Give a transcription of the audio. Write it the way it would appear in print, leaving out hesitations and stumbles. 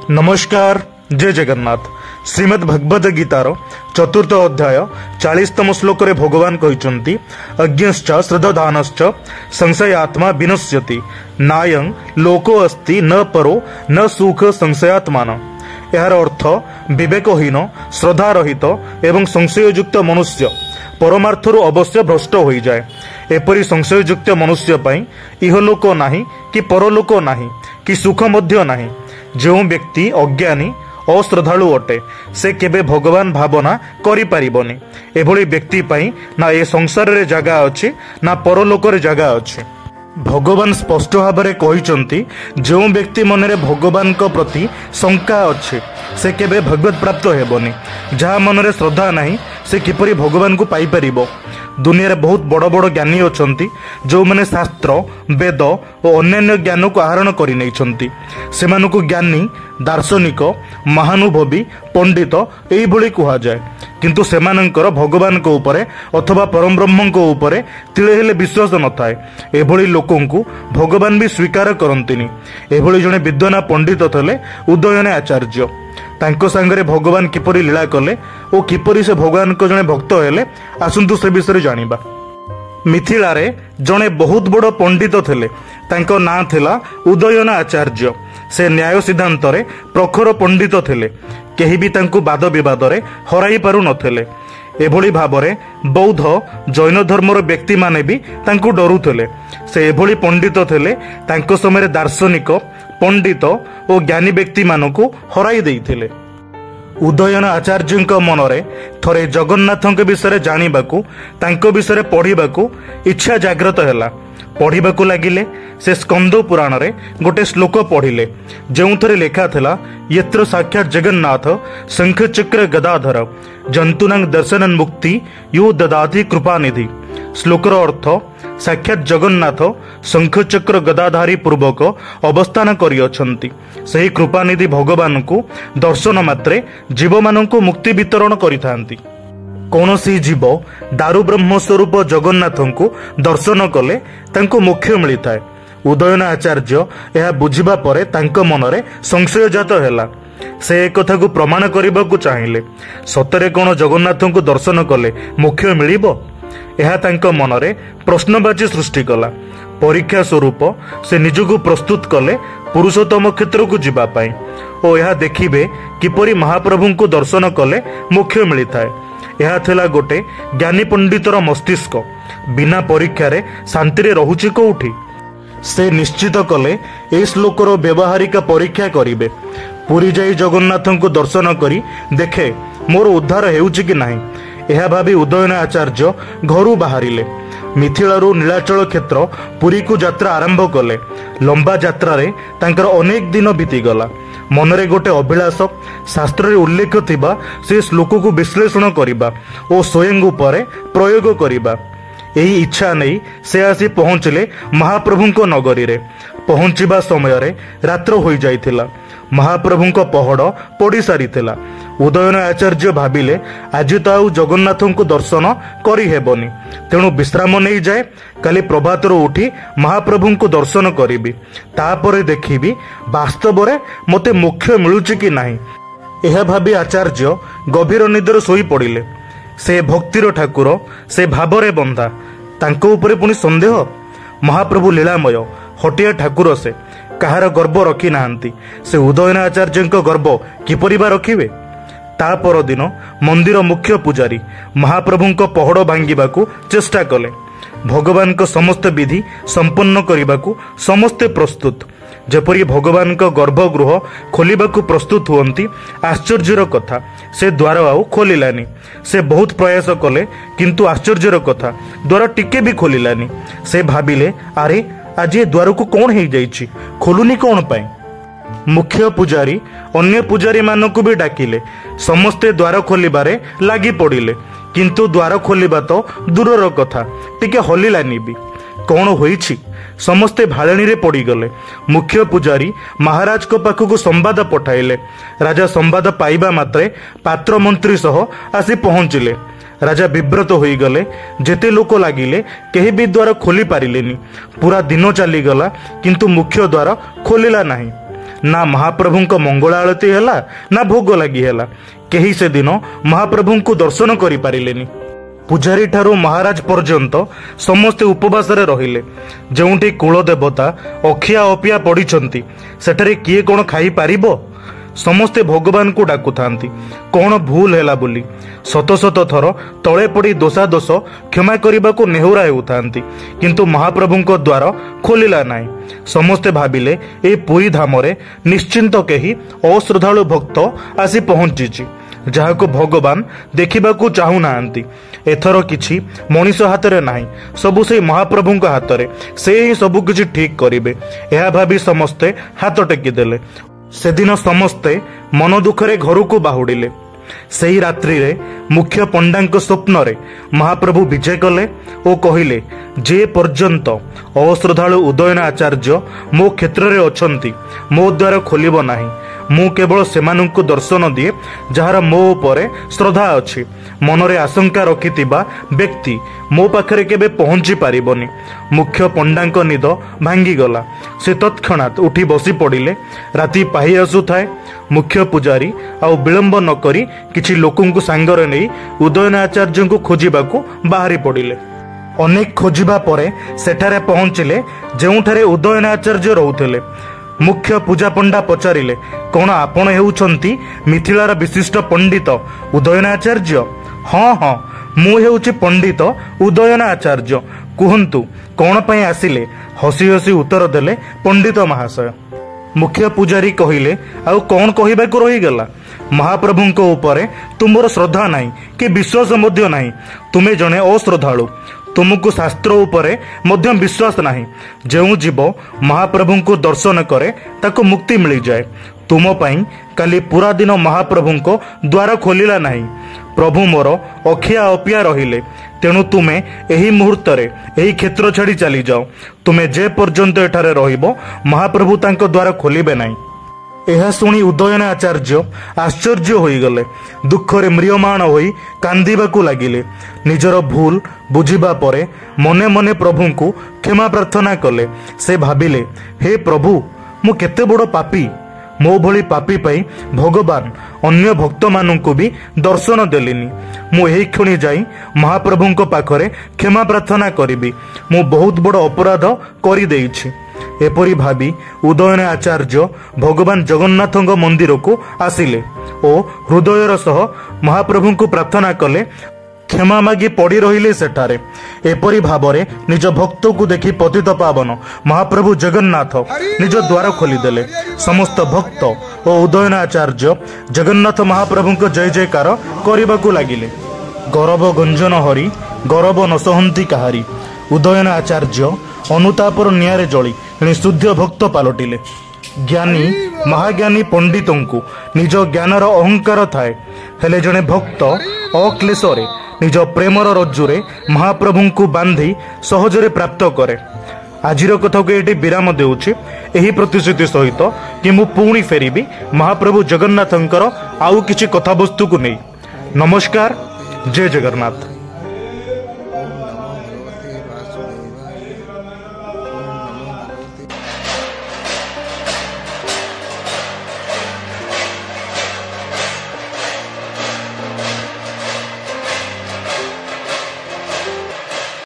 नमस्कार, जय जगन्नाथ। श्रीमद् भगवद गीतार चतुर्थ अध्याय 40तम श्लोक रे भगवान कहिसंती अज्ञश्च श्रद्धानश्च संशयात्मा विनश्यति नायं लोको अस्ति न परो न सुख संशयात्मान। यार अर्थ विवेकहीन श्रद्धारहित एवं संशययुक्त मनुष्य परमार्थरु अवश्य भ्रष्ट हो जाए। एपरी संशययुक्त मनुष्य पई इहलोक नाही कि परलोक नाही कि सुख मध्य नाही। जो व्यक्ति अज्ञानी अश्रद्धालु अटे से केबे भगवान भावना करि पारिबनी। एभली व्यक्ति पई ना ए संसार रे जगह अछि ना परलोक रे जगह अछि। भगवान स्पष्ट भाव में कहिसंती जो व्यक्ति मन रे भगवान को प्रति शंका अछि से केबे भगवत प्राप्त हेबनी। जहाँ मन रे श्रद्धा नहीं से किपरि भगवान को पाई परिबो। दुनिया रे बहुत बड़ बड़ ज्ञानी अछंती जो माने शास्त्र वेद और अन्य ज्ञान को आहरण करि नैछंती। सेमानकु ज्ञानी दार्शनिक महानुभवी पंडित एई भली कुहा जाय। किंतु सेमानंकर भगवान को उपरे अथवा परम ब्रह्म को उपरे तिले हेले विश्वास न थाए। एभली लोकंकु भगवान भी स्वीकार करंतिनी। एभली जने विद्वान पंडित थले उदयन आचार्य। तांको संगरे भगवान किपरि लीला कले और किपरि से भगवान को जने भक्त हेले आसंतु से विषय जानिबा। मिथिला रे जने बहुत बड़ पंडित थले। तांको नाम थिला उदयन आचार्य। से न्याय सिद्धांत रे प्रखर पंडित थिले। केही भी तांको वाद विवाद रे हराई पारु नथिले। एभली भाबरे बौद्ध जैन धर्मर व्यक्ति माने भी तांको डरुथिले। से एभली पंडित थिले तांको समय दार्शनिक पंडित और ज्ञानी व्यक्ति मानकु हराई देइथिले। उदयन आचार्य मनरे थरे जगन्नाथ विषय जानिबाकू तांको विषय पढ़िबाकू इच्छा जागृत हैला। पढ़िबाकू लागिले। से स्कंद पुराण रे गोटे श्लोक पढ़िले जो थरे लेखा थिला यत्र साक्षात जगन्नाथ शंख चक्र गदाधर जंतुनां दर्शनन मुक्ति यो ददाति कृपानिधि। श्लोकर अर्थ साक्षात जगन्नाथ शंख चक्र गदाधारी पूर्वक अवस्थान करियछंती। सही कृपानिधि भगवान को दर्शन मात्रे जीव माननकु मुक्ति वितरण करिथांती। कौनसी जीव दारु ब्रह्म स्वरूप जगन्नाथ को दर्शन कले तांको मोक्ष मिलता है। उदयन आचार्य यह बुझिबा परे तांको मनरे संशय जात हैला। से एक कथा को प्रमाण करने को चाहिए सतरे कौन जगन्नाथ को दर्शन कले मोक्ष मिलिबो। यह तांको मनरे प्रश्नवाची सृष्टि कला। परीक्षा स्वरूप से निजको प्रस्तुत कले पुरुषोत्तम क्षेत्र को जीवा पाई और यह देखिबे किपरि महाप्रभु को दर्शन कले मोक्ष मिलता है। यह थिला गोटे ज्ञानी पंडितर मस्तिष्क। बिना परीक्षा रे शांति रे रहुची कोउठी। से निश्चित कले ए श्लोकर व्यवहारिक परीक्षा करिवे। पुरी जाई जगन्नाथ को दर्शन करी देखे मोर उद्धार हेउची कि नाही। यह भावी उदयन आचार्य घरू बाहरिले। मिथिलारू नीलाचल क्षेत्र पुरी को यात्रा आरंभ कले। लंबा यात्रा रे तांकर अनेक दिन बीतीगला। मनरे गोटे अभिलाष शास्त्र रे उल्लेख थिबा से श्लोक को विश्लेषण करिबा और स्वयं उपरे प्रयोग करिबा। यही इच्छा नहीं से आसी पहुंचले महाप्रभु को नगरी रे। पहुंचीबा समय रे रात्र होई जाइथिला। महाप्रभु को पहड़ पड़ी सारिथिला। उदयन आचार्य भाविले आज तो आउ जगन्नाथ को दर्शन करि हेबनी। तेणु विश्राम नहीं जाए काली प्रभात उठी महाप्रभु को दर्शन करिबी। तापरे देखिबी वास्तव रे मते मोक्ष मिलुची कि नाही। यह भावी आचार्य गभीर निद्र सोई पड़िले। से भक्तिर ठाकुर से भावरे बंधा तांको उपरे पुनी संदेह। महाप्रभु लीलामय हटिया ठाकुर से कहार गर्व रखी नाहांती। से उदयन आचार्य गर्व किपरि बा रखिबे। ता पर दिन मंदिर मुख्य पुजारी महाप्रभु को पहड़ भांगिबाकू चेष्टा कले। भगवान को समस्त विधि संपन्न करिबाकू समस्ते प्रस्तुत। जेपरि भगवान को गर्भगृह खोलिबाकू प्रस्तुत हुअंती। आश्चर्यर कथा से द्वार आउ खोलिलानी। से बहुत प्रयास कले किंतु आश्चर्यर कथा द्वार टिके भी खोलिलानी। से भाबिले अरे आज ये द्वार को कौन हो जाइछि खोलुनी कौन पाई। मुख्य पुजारी अन्य पुजारी मानकु भी डाकिले। समस्ते द्वार खोलिबारे लागी पड़िले किंतु द्वार खोलिबा तो दूरर कथा टिके हलिलानी भी। कौन होइछि समस्ते भाळेणी रे पड़ीगले। मुख्य पुजारी महाराज को पाखकु संवाद पठाइले। राजा संवाद पाइबा मात्रे पात्र मंत्री सह आसी पहुंचिले। राजा विब्रत होई गले। जेते लोक लागिले केही भी द्वार खोली पारिलेनी। पूरा दिन चलीगला किंतु मुख्य द्वार खोलिला नाही। ना महाप्रभुंक मंगल आळती हैला ना भोग लगी हैला। केही से दिन महाप्रभुंकु दर्शन करि पारिलेनी। पूजारी ठारू महाराज पर्यंत समस्ते उपवास रहिले। जोंठी कुल देवता अखिया अपिया पड़िछंती सेठारे किए कोन खाई पारिबो। समस्ते भगवान को डाकु थांती कौन भूल हैला बोली। शत शत थर तले पड़ी दोषा दोष क्षमा करने को नेहुरा हेउथांती किंतु महाप्रभुंक द्वार खोलिला नाही। समस्ते भाबिले ए पुरी धामरे निश्चिंत केही अश्रद्धालु भक्त आसी पहुंचीची जहाको भगवान देखिबाकू चाहू नाहांती। एथर किछि मनीष हातरे नाही, सबु से महाप्रभुंक हातरे, से ही सबु किछि ठीक करिवे। एहा भाबी समस्ते हाथ टेकी देले। सेदिन समस्ते मन दुखरे घर को बाहुडिले। सेही रात्रि रे मुख्य पंडांक स्वप्न रे महाप्रभु विजय कले और कहिले जे पर्यंत अश्रद्धालु उदयन आचार्य मो क्षेत्र रे अछंती मो द्वार खोलिबो नाही। मु केवल सेमानंकु दर्शन दिए जहार मो उपरे श्रद्धा अछि। मनरे आशंका रखितिबा व्यक्ति मो पाखरे केबे पहुंची पारिबोनी। मुख्य पंडांक निद भांगी गला। से तत्क्षणात उठी बसी पड़िले। राति पाही आसुथाए। मुख्य पुजारी आउ विलंब न करी किछि लोकंकु सांगरे नै उदयन आचार्यंकु खोजिबाकू बाहरी पड़िले। अनेक खोजिबा परे सेठारे पहुंचिले जेउठारे उदयन आचार्य रहुथिले। मुख्य पूजा पंडा पचारिले कौन आपण हेउछंती मिथिलार विशिष्ट पंडित उदयन आचार्य? हाँ हाँ मु हेउछि पंडित उदयन आचार्य। कुहंतु कौन पई आसिले? हसी हसी उत्तर देले पंडित महाशय। मुख्य पुजारी कहिले आउ कौन कहिबाकू रही गला? महाप्रभुंक उपरे तुमर श्रद्धा नाही कि विश्वास मध्य नाही। तुमे जने अश्रद्धालु। तुमको शास्त्र उपरे मध्य विश्वास नाही। जेउ जीव महाप्रभुंको दर्शन करे ताको मुक्ति मिल जाए। तुम पई काली पूरा दिन महाप्रभुंको द्वार खोलिला नाही। प्रभु मोर अखिया अपिया रहिले। तेणु तुमे एही मुहूर्त रे एही क्षेत्र छाड़ी चली जाओ। तुमे जे पर्यंत एठारे रहिबो महाप्रभु तांको द्वार खोलिबे नाही। यह शुणी उदयन आचार्य आश्चर्य होईगले। दुखरे म्रियमाण होई कांदिबाकू लागिले। निजर भूल बुझिबा परे मने मने प्रभुंकु क्षमा प्रार्थना कले। से भाबिले हे प्रभु मु केते बड़ पापी। मो भली पापी पई भगवान अन्य भक्त मानंकु भी दर्शन देलिनी। मु एही क्षणी जाई महाप्रभुंक पाखरे क्षमा प्रार्थना करिबी। मु बहुत बड़ अपराध करि देइछि। एपरी भाबी उदयन आचार्य भगवान जगन्नाथंक मंदिर को आसिले और हृदयर सह महाप्रभु को प्रार्थना कले। क्षमा मागी पड़ी रहिले सेठारे। एपरी भावरे निज भक्त को देखि पतित पावन महाप्रभु जगन्नाथ निज द्वार खोलीदेले। समस्त भक्त और उदयन आचार्य जगन्नाथ महाप्रभु को जय जयकार करबाकू लागिले। गौरव गंजन हरि गौरव न सहंती काहारी। उदयन आचार्य अनुतापर नियारे जली शुद्ध भक्त पलटिले। ज्ञानी महाज्ञानी पंडितंकु निज ज्ञानर अहंकार थाए हेले जने भक्त अक्लेशरे निज प्रेमर रज्जुरे महाप्रभुंकु बांधी सहजरे प्राप्त करे। आजिर कथा को ये विराम देउछि एही प्रतिश्रुति सहित कि मु पुणी फेरिबी महाप्रभु जगन्नाथंकर आउ किछि कथावस्तु को नहीं। नमस्कार। जय जगन्नाथ।